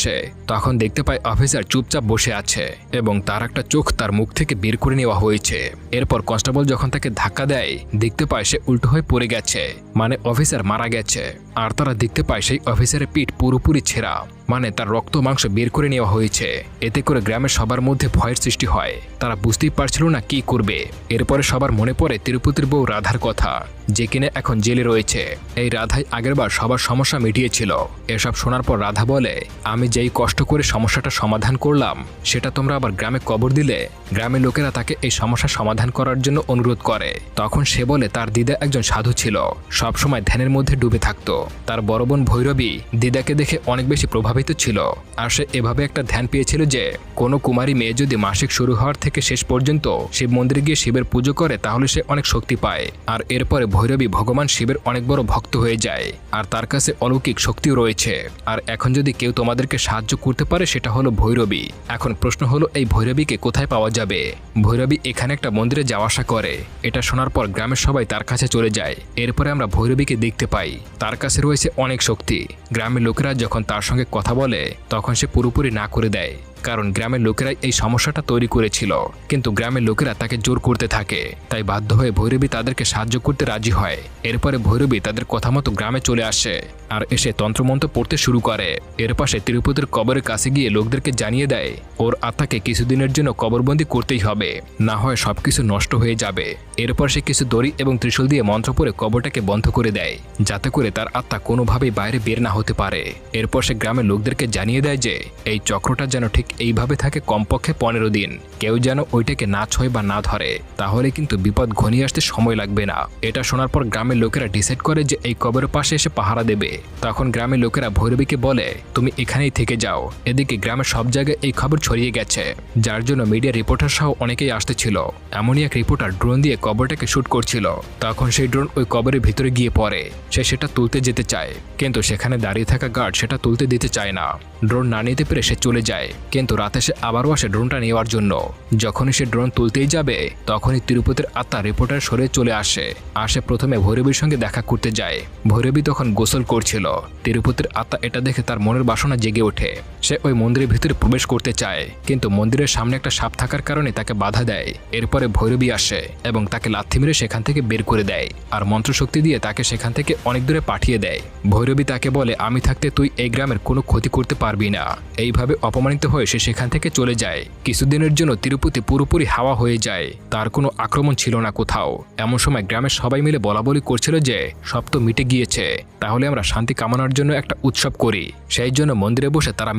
আসে তখন দেখতে পায় অফিসার চুপচাপ বসে আছে এবং তার একটা চোখ তার মুখ থেকে বের করে নেওয়া হয়েছে। এরপর কনস্টেবল যখন তাকে ধাক্কা দেয় দেখতে পায় সে উল্টো হয়ে পড়ে গেছে, মানে অফিসার মারা গেছে। আর তারা দেখতে পায় সেই অফিসারের পিঠ পুরোপুরি ছেঁড়া, মানে তার রক্ত মাংস বের করে নেওয়া হয়েছে। এতে করে গ্রামের সবার মধ্যে ভয়ের সৃষ্টি হয়, তারা বুঝতেই পারছিল না কি করবে। এরপরে সবার মনে পড়ে তিরুপতির বউ রাধার কথা, যে কিনা এখন জেলে রয়েছে। এই রাধাই আগেরবার সবার সমস্যা মিটিয়েছিল। এসব শোনার পর রাধা বলে, আমি যেই কষ্ট করে সমস্যাটা সমাধান করলাম সেটা তোমরা আবার গ্রামে কবর দিলে। গ্রামের লোকেরা তাকে এই সমস্যার সমাধান করার জন্য অনুরোধ করে। তখন সে বলে তার দিদা একজন সাধু ছিল, সবসময় ধ্যানের মধ্যে ডুবে থাকতো। তার বড় বোন ভৈরবী দিদাকে দেখে অনেক বেশি প্রভাবিত ছিল, আর সে এভাবে একটা ধ্যান পেয়েছিল যে কোনো কুমারী মেয়ে যদি মাসিক শুরু হওয়ার থেকে শেষ পর্যন্ত শিব মন্দিরে গিয়ে শিবের পুজো করে তাহলে সে অনেক শক্তি পায়। আর এরপরে ভৈরবী ভগবান শিবের অনেক বড় ভক্ত হয়ে যায়, আর তার কাছে অলৌকিক শক্তিও রয়েছে। আর এখন যদি কেউ তোমাদেরকে সাহায্য করতে পারে সেটা হলো ভৈরবী। এখন প্রশ্ন হলো এই ভৈরবীকে কোথায় পাওয়া যাবে? ভৈরবী এখানে একটা মন্দিরে যাওয়া আসা করে। এটা শোনার পর গ্রামের সবাই তার কাছে চলে যায়। এরপরে আমরা ভৈরবীকে দেখতে পাই, তার কাছে রয়েছে অনেক শক্তি। গ্রামের লোকেরা যখন তার সঙ্গে কথা বলে তখন সে পুরোপুরি না করে দেয়, কারণ গ্রামের লোকেরাই এই সমস্যাটা তৈরি করেছিল। কিন্তু গ্রামের লোকেরা তাকে জোর করতে থাকে, তাই বাধ্য হয়ে ভৈরবী তাদেরকে সাহায্য করতে রাজি হয়। এরপরে ভৈরবী তাদের কথা মতো গ্রামে চলে আসে আর এসে তন্ত্রমন্ত্র পড়তে শুরু করে। এর পাশে তিরুপতির কবরের কাছে গিয়ে লোকদেরকে জানিয়ে দেয় ওর আত্মাকে কিছুদিনের জন্য কবরবন্দি করতেই হবে, না হয় সবকিছু নষ্ট হয়ে যাবে। এরপর সে কিছু দড়ি এবং ত্রিশূল দিয়ে মন্ত্র পড়ে কবরটাকে বন্ধ করে দেয়, যাতে করে তার আত্মা কোনোভাবেই বাইরে বের না হতে পারে। এরপর সে গ্রামের লোকদেরকে জানিয়ে দেয় যে এই চক্রটা যেন ঠিক এইভাবে থাকে কমপক্ষে 15 দিন। কেউ যেন ওইটাকে না ছয় বা না ধরে, তাহলে কিন্তু বিপদ ঘনিয়ে আসতে সময় লাগবে না। এটা শোনার পর গ্রামের লোকেরা ডিসাইড করে যে এই কবরের পাশে এসে পাহারা দেবে। তখন গ্রামের লোকেরা ভৈরবীকে বলে তুমি এখানেই থেকে যাও। এদিকে গ্রামের সব জায়গায় এই খবর ছড়িয়ে গেছে, যার জন্য মিডিয়া রিপোর্টার সহ অনেকেই আসতেছিল। এমনই এক রিপোর্টার ড্রোন দিয়ে কবরটাকে শুট করছিল। তখন সেই ড্রোন ওই কবরের ভিতরে গিয়ে পড়ে। সে সেটা তুলতে যেতে চায়, কিন্তু সেখানে দাঁড়িয়ে থাকা গার্ড সেটা তুলতে দিতে চায় না। ড্রোন না নিতে পেরে সে চলে যায়, কিন্তু রাতে সে আবারও আসে ড্রোনটা নেওয়ার জন্য। যখনই সে ড্রোন তুলতেই যাবে তখনই তিরুপতির আত্মা রিপোর্টার সরে চলে আসে। প্রথমে ভৈরবীর সঙ্গে দেখা করতে যায়। ভৈরবী তখন গোসল করছিল। তিরুপতির আত্মা এটা দেখে তার মনের বাসনা জেগে ওঠে। সে ওই মন্দিরের ভিতরে প্রবেশ করতে চায়, কিন্তু মন্দিরের সামনে একটা সাপ থাকার কারণে তাকে বাধা দেয়। এরপরে ভৈরবী আসে এবং তাকে লাথি মেরে সেখান থেকে বের করে দেয়, আর মন্ত্রশক্তি দিয়ে তাকে সেখান থেকে অনেক দূরে পাঠিয়ে দেয়। ভৈরবী তাকে বলে আমি থাকতে তুই এই গ্রামের কোনো ক্ষতি করতে পারবি না। এইভাবে অপমানিত হয়ে সে সেখান থেকে চলে যায়। কিছুদিনের জন্য তিরুপতি পুরোপুরি হাওয়া হয়ে যায়, তার কোনো আক্রমণ ছিল না কোথাও। এমন সময় গ্রামের সবাই মিলে বলাবলি করছিল যে সব তো মিটে গিয়েছে, তাহলে আমরা শান্তি কামনার জন্য একটা উৎসব করি। সেই জন্য মন্দিরে বসে তারা